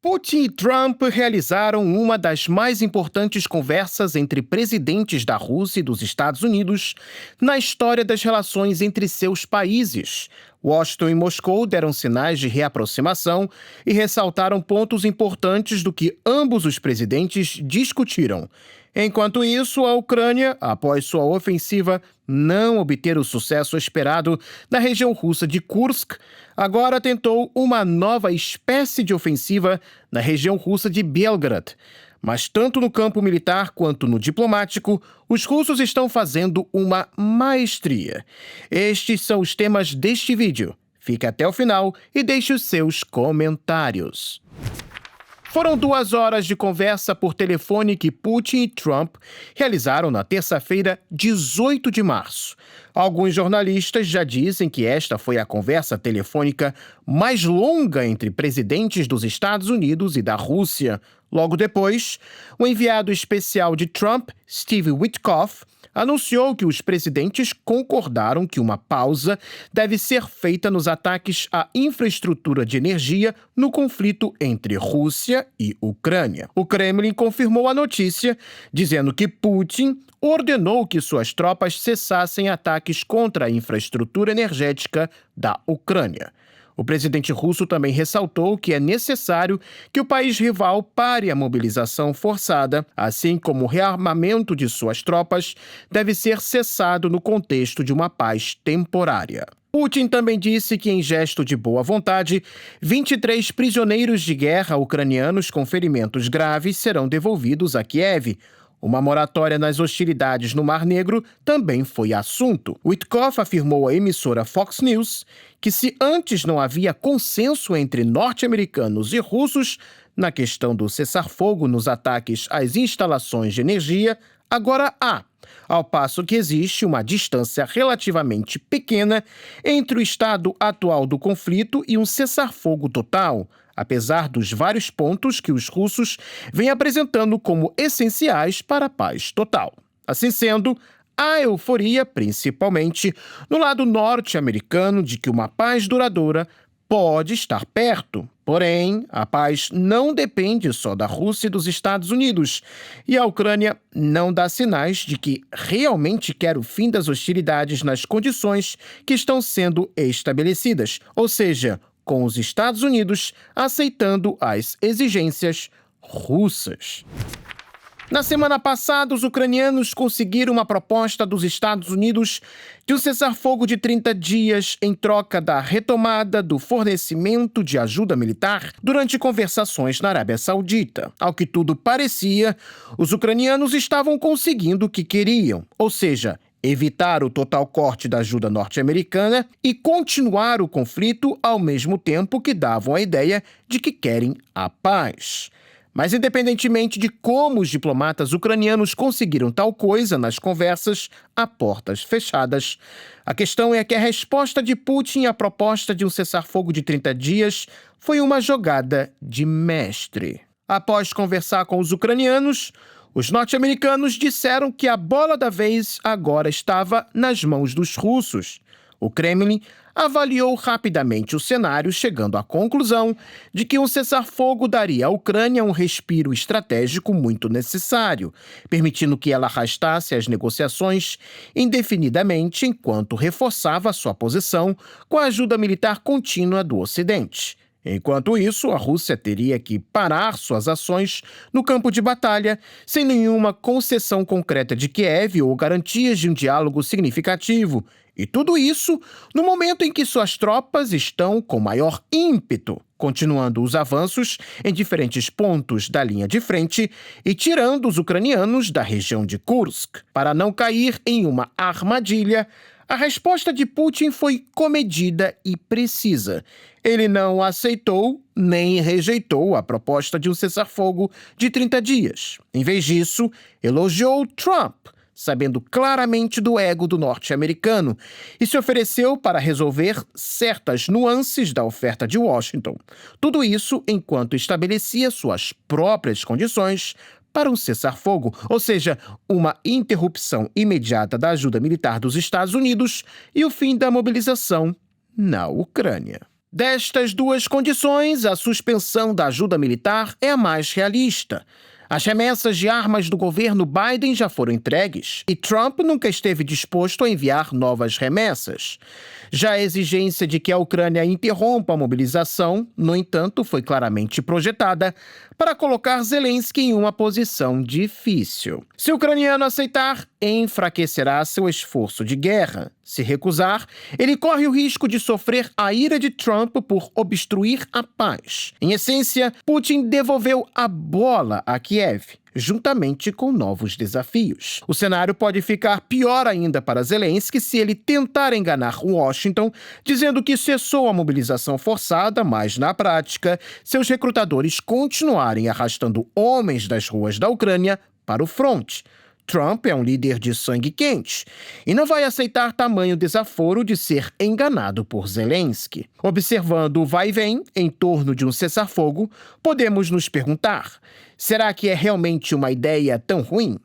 Putin e Trump realizaram uma das mais importantes conversas entre presidentes da Rússia e dos Estados Unidos na história das relações entre seus países. Washington e Moscou deram sinais de reaproximação e ressaltaram pontos importantes do que ambos os presidentes discutiram. Enquanto isso, a Ucrânia, após sua ofensiva não obter o sucesso esperado na região russa de Kursk, agora tentou uma nova espécie de ofensiva na região russa de Belgrad. Mas tanto no campo militar quanto no diplomático, os russos estão fazendo uma maestria. Estes são os temas deste vídeo. Fique até o final e deixe os seus comentários. Foram 2 horas de conversa por telefone que Putin e Trump realizaram na terça-feira, 18 de março. Alguns jornalistas já dizem que esta foi a conversa telefônica mais longa entre presidentes dos Estados Unidos e da Rússia. Logo depois, o enviado especial de Trump, Steve Witkoff, anunciou que os presidentes concordaram que uma pausa deve ser feita nos ataques à infraestrutura de energia no conflito entre Rússia e Ucrânia. O Kremlin confirmou a notícia, dizendo que Putin ordenou que suas tropas cessassem ataques contra a infraestrutura energética da Ucrânia. O presidente russo também ressaltou que é necessário que o país rival pare a mobilização forçada, assim como o rearmamento de suas tropas deve ser cessado no contexto de uma paz temporária. Putin também disse que, em gesto de boa vontade, 23 prisioneiros de guerra ucranianos com ferimentos graves serão devolvidos a Kiev. Uma moratória nas hostilidades no Mar Negro também foi assunto. Witkoff afirmou à emissora Fox News que, se antes não havia consenso entre norte-americanos e russos na questão do cessar-fogo nos ataques às instalações de energia, agora há, ao passo que existe uma distância relativamente pequena entre o estado atual do conflito e um cessar-fogo total, apesar dos vários pontos que os russos vêm apresentando como essenciais para a paz total. Assim sendo, há euforia, principalmente no lado norte-americano, de que uma paz duradoura pode estar perto. Porém, a paz não depende só da Rússia e dos Estados Unidos, e a Ucrânia não dá sinais de que realmente quer o fim das hostilidades nas condições que estão sendo estabelecidas, ou seja, com os Estados Unidos aceitando as exigências russas. Na semana passada, os ucranianos conseguiram uma proposta dos Estados Unidos de um cessar-fogo de 30 dias em troca da retomada do fornecimento de ajuda militar durante conversações na Arábia Saudita. Ao que tudo parecia, os ucranianos estavam conseguindo o que queriam, ou seja, evitar o total corte da ajuda norte-americana e continuar o conflito ao mesmo tempo que davam a ideia de que querem a paz. Mas, independentemente de como os diplomatas ucranianos conseguiram tal coisa nas conversas a portas fechadas, a questão é que a resposta de Putin à proposta de um cessar-fogo de 30 dias foi uma jogada de mestre. Após conversar com os ucranianos, os norte-americanos disseram que a bola da vez agora estava nas mãos dos russos. O Kremlin avaliou rapidamente o cenário, chegando à conclusão de que um cessar-fogo daria à Ucrânia um respiro estratégico muito necessário, permitindo que ela arrastasse as negociações indefinidamente enquanto reforçava sua posição com a ajuda militar contínua do Ocidente. Enquanto isso, a Rússia teria que parar suas ações no campo de batalha, sem nenhuma concessão concreta de Kiev ou garantias de um diálogo significativo. E tudo isso no momento em que suas tropas estão com maior ímpeto, continuando os avanços em diferentes pontos da linha de frente e tirando os ucranianos da região de Kursk. Para não cair em uma armadilha, a resposta de Putin foi comedida e precisa. Ele não aceitou nem rejeitou a proposta de um cessar-fogo de 30 dias. Em vez disso, elogiou Trump, sabendo claramente do ego do norte-americano, e se ofereceu para resolver certas nuances da oferta de Washington. Tudo isso enquanto estabelecia suas próprias condições para um cessar-fogo, ou seja, uma interrupção imediata da ajuda militar dos Estados Unidos e o fim da mobilização na Ucrânia. Destas duas condições, a suspensão da ajuda militar é a mais realista. As remessas de armas do governo Biden já foram entregues e Trump nunca esteve disposto a enviar novas remessas. Já a exigência de que a Ucrânia interrompa a mobilização, no entanto, foi claramente projetada para colocar Zelensky em uma posição difícil. Se o ucraniano aceitar, enfraquecerá seu esforço de guerra. Se recusar, ele corre o risco de sofrer a ira de Trump por obstruir a paz. Em essência, Putin devolveu a bola a Kiev, juntamente com novos desafios. O cenário pode ficar pior ainda para Zelensky se ele tentar enganar Washington, dizendo que cessou a mobilização forçada, mas, na prática, seus recrutadores continuarem arrastando homens das ruas da Ucrânia para o fronte. Trump é um líder de sangue quente e não vai aceitar tamanho desaforo de ser enganado por Zelensky. Observando o vai e vem em torno de um cessar-fogo, podemos nos perguntar: será que é realmente uma ideia tão ruim?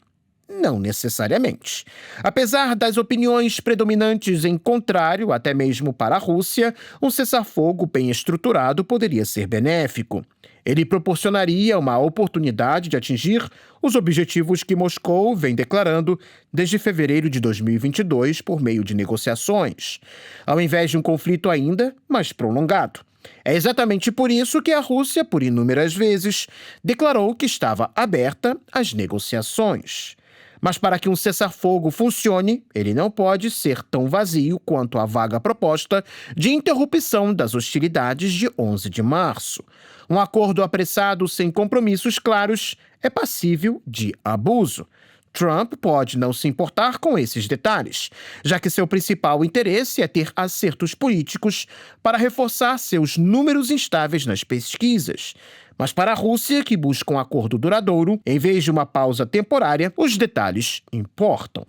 Não necessariamente. Apesar das opiniões predominantes em contrário, até mesmo para a Rússia, um cessar-fogo bem estruturado poderia ser benéfico. Ele proporcionaria uma oportunidade de atingir os objetivos que Moscou vem declarando desde fevereiro de 2022 por meio de negociações, ao invés de um conflito ainda mais prolongado. É exatamente por isso que a Rússia, por inúmeras vezes, declarou que estava aberta às negociações. Mas para que um cessar-fogo funcione, ele não pode ser tão vazio quanto a vaga proposta de interrupção das hostilidades de 11 de março. Um acordo apressado sem compromissos claros é passível de abuso. Trump pode não se importar com esses detalhes, já que seu principal interesse é ter acertos políticos para reforçar seus números instáveis nas pesquisas. Mas para a Rússia, que busca um acordo duradouro, em vez de uma pausa temporária, os detalhes importam.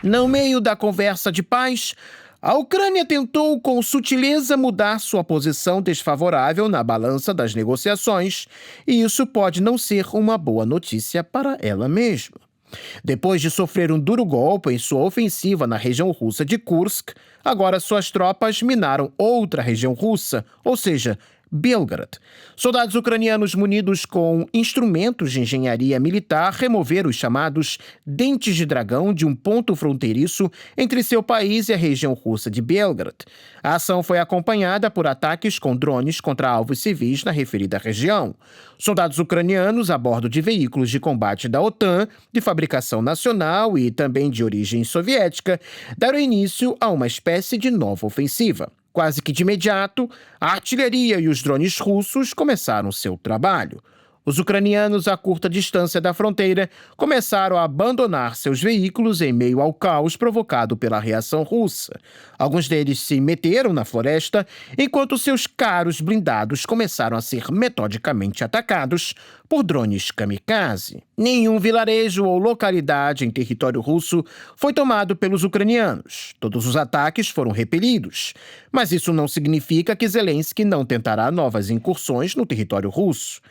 No meio da conversa de paz, a Ucrânia tentou com sutileza mudar sua posição desfavorável na balança das negociações, e isso pode não ser uma boa notícia para ela mesma. Depois de sofrer um duro golpe em sua ofensiva na região russa de Kursk, agora suas tropas minaram outra região russa, ou seja, Belgorod. Soldados ucranianos munidos com instrumentos de engenharia militar removeram os chamados dentes de dragão de um ponto fronteiriço entre seu país e a região russa de Belgorod. A ação foi acompanhada por ataques com drones contra alvos civis na referida região. Soldados ucranianos a bordo de veículos de combate da OTAN, de fabricação nacional e também de origem soviética, deram início a uma espécie de nova ofensiva. Quase que de imediato, a artilharia e os drones russos começaram seu trabalho. Os ucranianos a curta distância da fronteira começaram a abandonar seus veículos em meio ao caos provocado pela reação russa. Alguns deles se meteram na floresta, enquanto seus carros blindados começaram a ser metodicamente atacados por drones kamikaze. Nenhum vilarejo ou localidade em território russo foi tomado pelos ucranianos. Todos os ataques foram repelidos. Mas isso não significa que Zelensky não tentará novas incursões no território russo.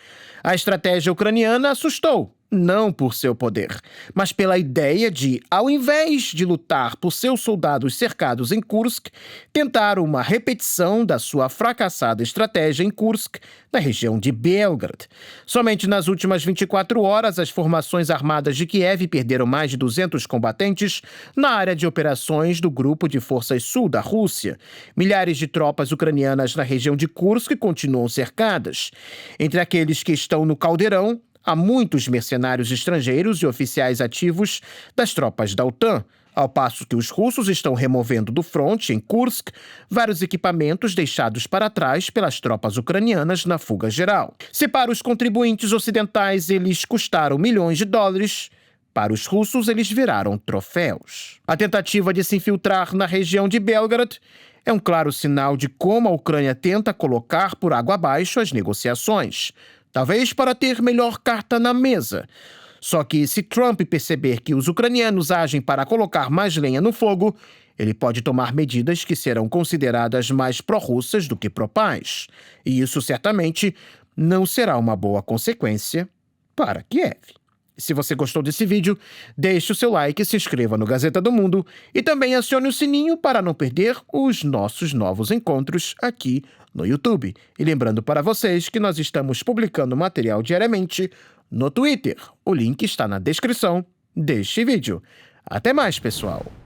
A estratégia ucraniana assustou, não por seu poder, mas pela ideia de, ao invés de lutar por seus soldados cercados em Kursk, tentar uma repetição da sua fracassada estratégia em Kursk, na região de Belgorod. Somente nas últimas 24 horas, as formações armadas de Kiev perderam mais de 200 combatentes na área de operações do Grupo de Forças Sul da Rússia. Milhares de tropas ucranianas na região de Kursk continuam cercadas. Entre aqueles que estão no caldeirão, há muitos mercenários estrangeiros e oficiais ativos das tropas da OTAN, ao passo que os russos estão removendo do fronte, em Kursk, vários equipamentos deixados para trás pelas tropas ucranianas na fuga geral. Se para os contribuintes ocidentais eles custaram milhões de dólares, para os russos eles viraram troféus. A tentativa de se infiltrar na região de Belgorod é um claro sinal de como a Ucrânia tenta colocar por água abaixo as negociações, talvez para ter melhor carta na mesa. Só que se Trump perceber que os ucranianos agem para colocar mais lenha no fogo, ele pode tomar medidas que serão consideradas mais pró-russas do que pró-paz. E isso certamente não será uma boa consequência para Kiev. Se você gostou desse vídeo, deixe o seu like, se inscreva no Gazeta do Mundo e também acione o sininho para não perder os nossos novos encontros aqui no YouTube. E lembrando para vocês que nós estamos publicando material diariamente no Twitter. O link está na descrição deste vídeo. Até mais, pessoal!